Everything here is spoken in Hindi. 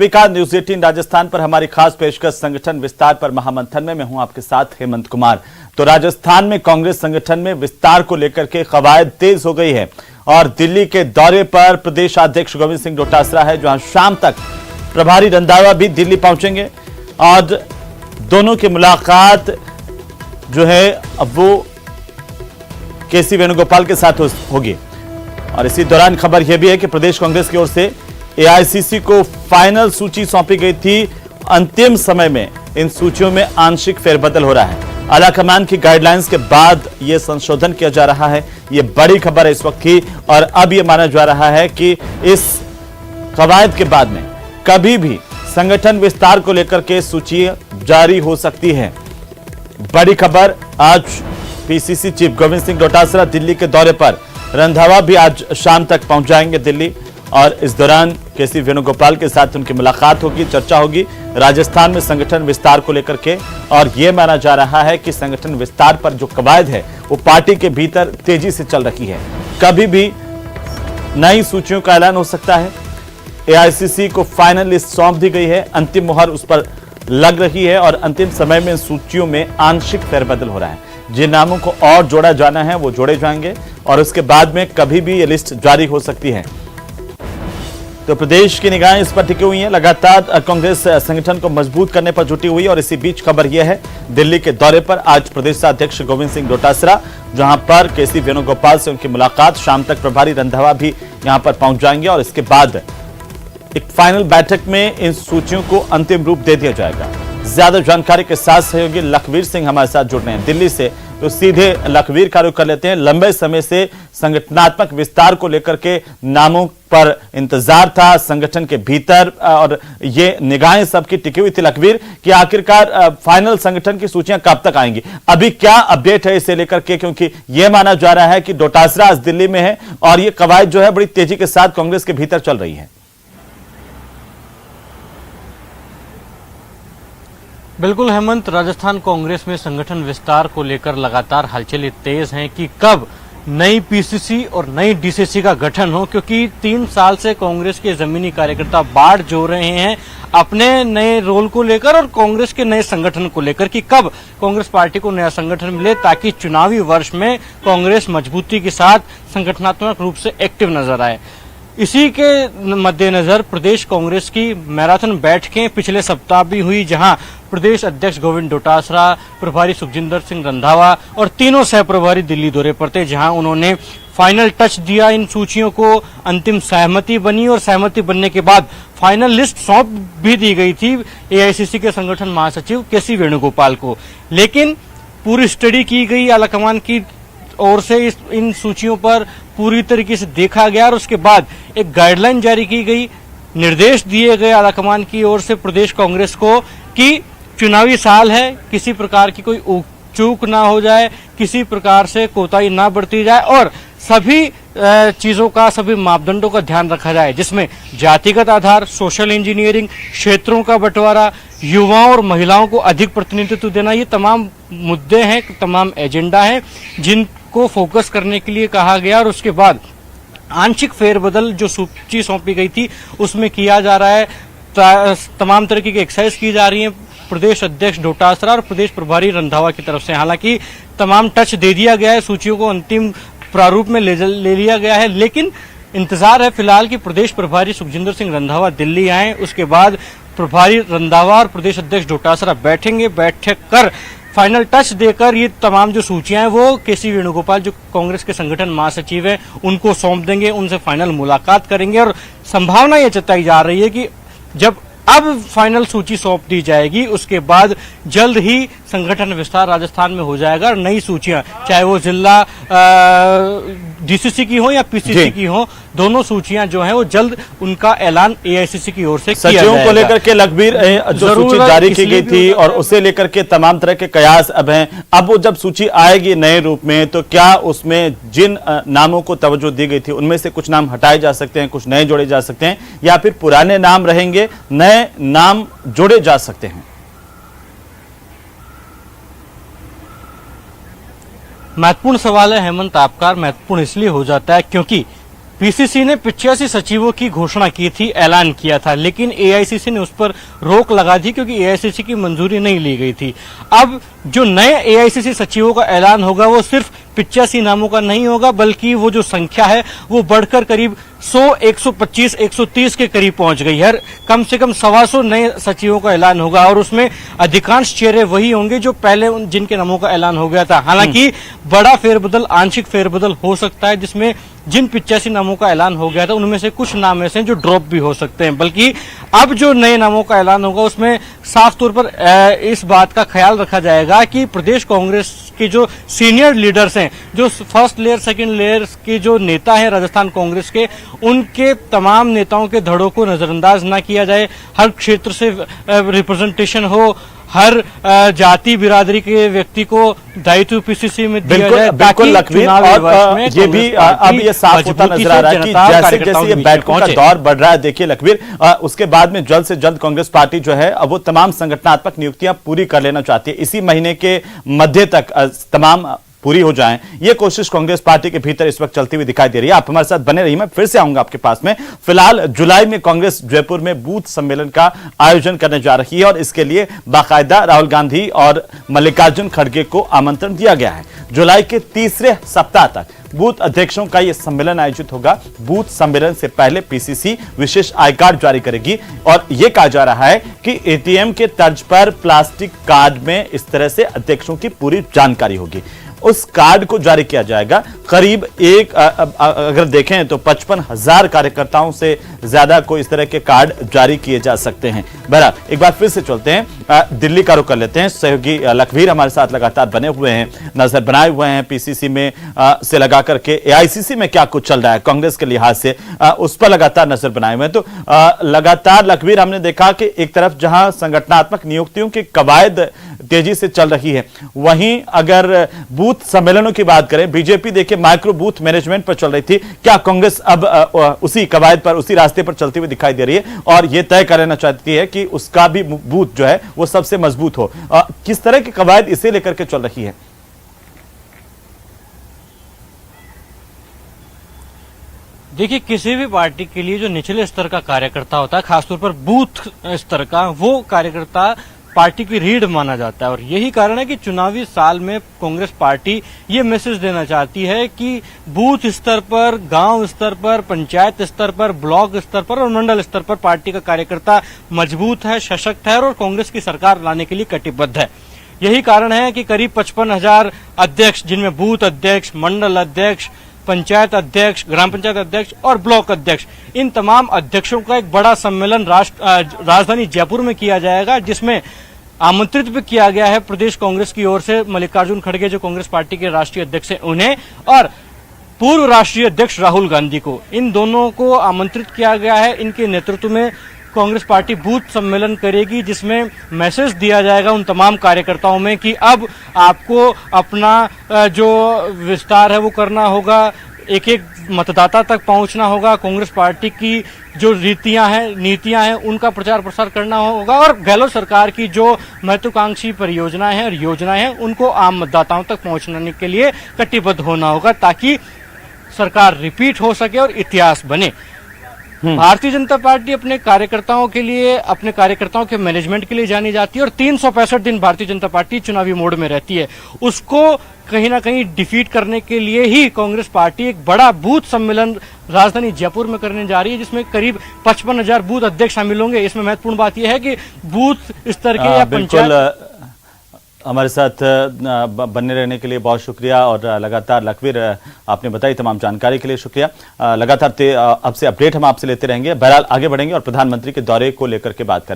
विकास न्यूज 18 राजस्थान पर हमारी खास पेशकश संगठन विस्तार पर महामंथन में मैं हूं आपके साथ हेमंत कुमार। तो राजस्थान में कांग्रेस संगठन में विस्तार को लेकर के कवायद तेज हो गई है और दिल्ली के दौरे पर प्रदेश अध्यक्ष गोविंद सिंह डोटासरा है, जहां शाम तक प्रभारी रंधावा भी दिल्ली पहुंचेंगे और दोनों की मुलाकात जो है अब वो केसी वेणुगोपाल के साथ होगी। और इसी दौरान खबर यह भी है कि प्रदेश कांग्रेस की ओर से एआईसीसी को फाइनल सूची सौंपी गई थी। अंतिम समय में इन सूचियों में आंशिक फेरबदल हो रहा है। आलाकमान की गाइडलाइंस के बाद यह संशोधन किया जा रहा है। यह बड़ी खबर है इस वक्त की और अब यह माना जा रहा है कि इस कवायद के बाद में कभी भी संगठन विस्तार को लेकर के सूची जारी हो सकती है। बड़ी खबर, आज पीसीसी चीफ गोविंद सिंह डोटासरा दिल्ली के दौरे पर, रंधावा भी आज शाम तक पहुंच जाएंगे दिल्ली और इस दौरान केसी वेणुगोपाल के साथ उनकी मुलाकात होगी, चर्चा होगी राजस्थान में संगठन विस्तार को लेकर के। और यह माना जा रहा है कि संगठन विस्तार पर जो कवायद है वो पार्टी के भीतर तेजी से चल रही है। कभी भी नई सूचियों का ऐलान हो सकता है। एआईसीसी को फाइनल लिस्ट सौंप दी गई है, अंतिम मुहर उस पर लग रही है और अंतिम समय में सूचियों में आंशिक फेरबदल हो रहा है। जिन नामों को और जोड़ा जाना है वो जोड़े जाएंगे और उसके बाद में कभी भी ये लिस्ट जारी हो सकती है। तो प्रदेश की निगाहें इस पर टिकी हुई हैं। लगातार कांग्रेस संगठन को मजबूत करने पर जुटी हुई और इसी बीच खबर यह है, दिल्ली के दौरे पर आज प्रदेश अध्यक्ष गोविंद सिंह डोटासरा, जहां पर केसी वेणुगोपाल से उनकी मुलाकात, शाम तक प्रभारी रंधावा भी यहां पर पहुंच जाएंगे और इसके बाद एक फाइनल बैठक में इन सूचियों को अंतिम रूप दे दिया जाएगा। ज्यादा जानकारी के साथ सहयोगी लखवीर सिंह हमारे साथ जुड़ रहे हैं दिल्ली से, तो सीधे लखवीर का रुख कर लेते हैं। लंबे समय से संगठनात्मक विस्तार को लेकर के नामों पर इंतजार था संगठन के भीतर और ये निगाहें सबकी टिकी हुई थी लखवीर कि आखिरकार फाइनल संगठन की सूचियां कब तक आएंगी। अभी क्या अपडेट है इसे लेकर के, क्योंकि यह माना जा रहा है कि डोटासरा आज दिल्ली में है और ये कवायद जो है बड़ी तेजी के साथ कांग्रेस के भीतर चल रही है। बिल्कुल हेमंत, राजस्थान कांग्रेस में संगठन विस्तार को लेकर लगातार हलचलें तेज हैं कि कब नई पीसीसी और नई डीसीसी का गठन हो, क्योंकि 3 साल से कांग्रेस के जमीनी कार्यकर्ता बाढ़ जो रहे हैं अपने नए रोल को लेकर और कांग्रेस के नए संगठन को लेकर कि कब कांग्रेस पार्टी को नया संगठन मिले ताकि चुनावी वर्ष में कांग्रेस मजबूती के साथ संगठनात्मक रूप से एक्टिव नजर आए। इसी के मद्देनजर प्रदेश कांग्रेस की मैराथन बैठकें पिछले सप्ताह भी हुई, जहां प्रदेश अध्यक्ष गोविंद डोटासरा, प्रभारी सुखजिंदर सिंह रंधावा और तीनों सह प्रभारी दिल्ली दौरे पर थे, जहां उन्होंने फाइनल टच दिया इन सूचियों को। अंतिम सहमति बनी और सहमति बनने के बाद फाइनल लिस्ट सौंप भी दी गई थी एआईसीसी के संगठन महासचिव केसी वेणुगोपाल को। लेकिन पूरी स्टडी की गई आलाकमान की ओर से इन सूचियों पर पूरी तरीके से देखा गया और उसके बाद एक गाइडलाइन जारी की गई, निर्देश दिए गए आलाकमान की ओर से प्रदेश कांग्रेस को कि चुनावी साल है, किसी प्रकार की कोई चूक ना हो जाए, किसी प्रकार से कोताही ना बरती जाए और सभी चीजों का, सभी मापदंडों का ध्यान रखा जाए, जिसमें जातिगत आधार, सोशल इंजीनियरिंग, क्षेत्रों का बंटवारा, युवाओं और महिलाओं को अधिक प्रतिनिधित्व देना, ये तमाम मुद्दे हैं, तमाम एजेंडा हैं जिनको फोकस करने के लिए कहा गया। और उसके बाद आंशिक फेरबदल जो सूची सौंपी गई थी उसमें किया जा रहा है। तमाम तरीके की एक्सरसाइज की जा रही है प्रदेश अध्यक्ष डोटासरा और प्रदेश प्रभारी रंधावा की तरफ से। हालांकि तमाम टच दे दिया गया है, सूचियों को अंतिम प्रारूप में ले लिया गया है, लेकिन इंतजार है फिलहाल कि प्रदेश प्रभारी सुखजिंदर सिंह रंधावा दिल्ली आए, उसके बाद प्रभारी रंधावा और प्रदेश अध्यक्ष डोटासरा बैठेंगे, बैठक कर फाइनल टच देकर ये तमाम जो सूचियां हैं वो केसी वेणुगोपाल जो कांग्रेस के संगठन महासचिव हैं उनको सौंप देंगे, उनसे फाइनल मुलाकात करेंगे। और संभावना ये जताई जा रही है कि जब अब फाइनल सूची सौंप दी जाएगी उसके बाद जल्द ही संगठन विस्तार राजस्थान में हो जाएगा और नई सूचियां, चाहे वो जिला डीसीसी की हो या पीसीसी की हो, दोनों सूचियां जो हैं वो जल्द उनका ऐलान एआईसीसी की ओर से किया जाएगा। सचिवों को लेकर के लखबीर जो सूची जारी की गई थी और उसे लेकर के तमाम तरह के कयास अब हैं। अब वो जब सूची आएगी नए रूप में तो क्या उसमें जिन नामों को तवज्जो दी गई थी उनमें से कुछ नाम हटाए जा सकते हैं, कुछ नए जोड़े जा सकते हैं या फिर पुराने नाम रहेंगे, नए नाम जोड़े जा सकते हैं? महत्वपूर्ण सवाल है हेमंत आपका। महत्वपूर्ण इसलिए हो जाता है क्योंकि पीसीसी ने 85 सचिवों की घोषणा की थी, ऐलान किया था, लेकिन एआईसीसी ने उस पर रोक लगा दी क्योंकि एआईसीसी की मंजूरी नहीं ली गई थी। अब जो नए एआईसीसी सचिवों का ऐलान होगा वो सिर्फ 85 नामों का नहीं होगा, बल्कि वो जो संख्या है वो बढ़कर करीब 100, 125, 130 के करीब पहुंच गई है। कम से कम 125 नए सचिवों का ऐलान होगा और उसमें अधिकांश चेहरे वही होंगे जो पहले जिनके नामों का ऐलान हो गया था। हालांकि बड़ा फेरबदल, आंशिक फेरबदल हो सकता है, जिसमें जिन 85 नामों का ऐलान हो गया था उनमें से कुछ नाम ऐसे हैं जो ड्रॉप भी हो सकते हैं। बल्कि अब जो नए नामों का ऐलान होगा उसमें साफ तौर पर इस बात का ख्याल रखा जाएगा कि प्रदेश कांग्रेस के जो सीनियर लीडर्स हैं, जो फर्स्ट लेयर सेकंड लेयर के जो नेता हैं राजस्थान कांग्रेस के, उनके तमाम नेताओं के धड़ों को नजरअंदाज ना किया जाए। हर क्षेत्र से रिप्रेजेंटेशन हो, हर जाति बिरादरी के व्यक्ति को दायित्व पीसीसी में दिया जाए। बिल्कुल लखवीर, और ये भी अब ये साफ होता नजर आ रहा है कि जैसे जैसे ये बैठकों का दौर बढ़ रहा है, देखिए लखवीर, उसके बाद में जल्द से जल्द कांग्रेस पार्टी जो है अब वो तमाम संगठनात्मक नियुक्तियां पूरी कर लेना चाहती है। इसी महीने के मध्य तक तमाम पूरी हो जाएं, ये कोशिश कांग्रेस पार्टी के भीतर इस वक्त चलती हुई दिखाई दे रही है। आप हमारे साथ बने रहिए, मैं फिर से आऊंगा आपके पास में। फिलहाल जुलाई में कांग्रेस जयपुर में बूथ सम्मेलन का आयोजन करने जा रही है और इसके लिए बाकायदा राहुल गांधी और मल्लिकार्जुन खड़गे को आमंत्रण दिया गया है। जुलाई के तीसरे सप्ताह तक बूथ अध्यक्षों का यह सम्मेलन आयोजित होगा। बूथ सम्मेलन से पहले पीसीसी विशेष आई कार्ड जारी करेगी और यह कहा जा रहा है कि एटीएम के तर्ज पर प्लास्टिक कार्ड में इस तरह से अध्यक्षों की पूरी जानकारी होगी। उस कार्ड को जारी किया जाएगा। करीब अगर देखें तो 55,000 कार्यकर्ताओं से ज्यादा को इस तरह के कार्ड जारी किए जा सकते हैं। बहरहाल एक बार फिर से चलते हैं, दिल्ली का रुख कर लेते हैं। सहयोगी लखवीर हमारे साथ लगातार बने हुए हैं, नजर बनाए हुए हैं पीसीसी में से लगा करके एआईसीसी में क्या कुछ चल रहा है कांग्रेस के लिहाज से, उस पर लगातार नजर बनाए हुए हैं। तो लगातार लखवीर हमने देखा कि एक तरफ जहां संगठनात्मक नियुक्तियों की कवायद तेजी से चल रही है, वहीं अगर बूथ सम्मेलनों की बात करें, बीजेपी देखिए माइक्रो बूथ मैनेजमेंट पर चल रही थी, क्या कांग्रेस अब उसी कवायद पर, उसी रास्ते पर चलती हुई दिखाई दे रही है और यह तय कर लेना चाहती है कि उसका भी बूथ जो है वो सबसे मजबूत हो? किस तरह की कवायद इसे लेकर के चल रही है? देखिए, किसी भी पार्टी के लिए जो निचले स्तर का कार्यकर्ता होता है, खासतौर पर बूथ स्तर का, वो कार्यकर्ता पार्टी की रीढ़ माना जाता है। और यही कारण है कि चुनावी साल में कांग्रेस पार्टी ये मैसेज देना चाहती है कि बूथ स्तर पर, गांव स्तर पर, पंचायत स्तर पर, ब्लॉक स्तर पर और मंडल स्तर पर पार्टी का कार्यकर्ता मजबूत है, सशक्त है और कांग्रेस की सरकार लाने के लिए कटिबद्ध है। यही कारण है कि करीब 55,000 अध्यक्ष, जिनमें बूथ अध्यक्ष, मंडल अध्यक्ष, पंचायत अध्यक्ष, ग्राम पंचायत अध्यक्ष और ब्लॉक अध्यक्ष, इन तमाम अध्यक्षों का एक बड़ा सम्मेलन राजधानी जयपुर में किया जाएगा, जिसमें आमंत्रित भी किया गया है प्रदेश कांग्रेस की ओर से मल्लिकार्जुन खड़गे, जो कांग्रेस पार्टी के राष्ट्रीय अध्यक्ष हैं, उन्हें, और पूर्व राष्ट्रीय अध्यक्ष राहुल गांधी को। इन दोनों को आमंत्रित किया गया है। इनके नेतृत्व में कांग्रेस पार्टी बूथ सम्मेलन करेगी, जिसमें मैसेज दिया जाएगा उन तमाम कार्यकर्ताओं में कि अब आपको अपना जो विस्तार है वो करना होगा, एक एक मतदाता तक पहुंचना होगा, कांग्रेस पार्टी की जो रीतियां हैं, नीतियां हैं, उनका प्रचार प्रसार करना होगा और गहलोत सरकार की जो महत्वाकांक्षी परियोजनाएं हैं और योजनाएं हैं उनको आम मतदाताओं तक पहुंचाने के लिए कटिबद्ध होना होगा, ताकि सरकार रिपीट हो सके और इतिहास बने। भारतीय जनता पार्टी अपने कार्यकर्ताओं के लिए, अपने कार्यकर्ताओं के मैनेजमेंट के लिए जानी जाती है और 365 दिन भारतीय जनता पार्टी चुनावी मोड में रहती है। उसको कहीं ना कहीं डिफीट करने के लिए ही कांग्रेस पार्टी एक बड़ा बूथ सम्मेलन राजधानी जयपुर में करने जा रही है, जिसमें करीब 55,000 बूथ अध्यक्ष शामिल होंगे। इसमें महत्वपूर्ण बात यह है कि बूथ स्तर के या पंचायत। हमारे साथ बने रहने के लिए बहुत शुक्रिया और लगातार लखवीर आपने बताई तमाम जानकारी के लिए शुक्रिया। लगातार अब से अपडेट हम आपसे लेते रहेंगे। बहरहाल आगे बढ़ेंगे और प्रधानमंत्री के दौरे को लेकर के बात करेंगे।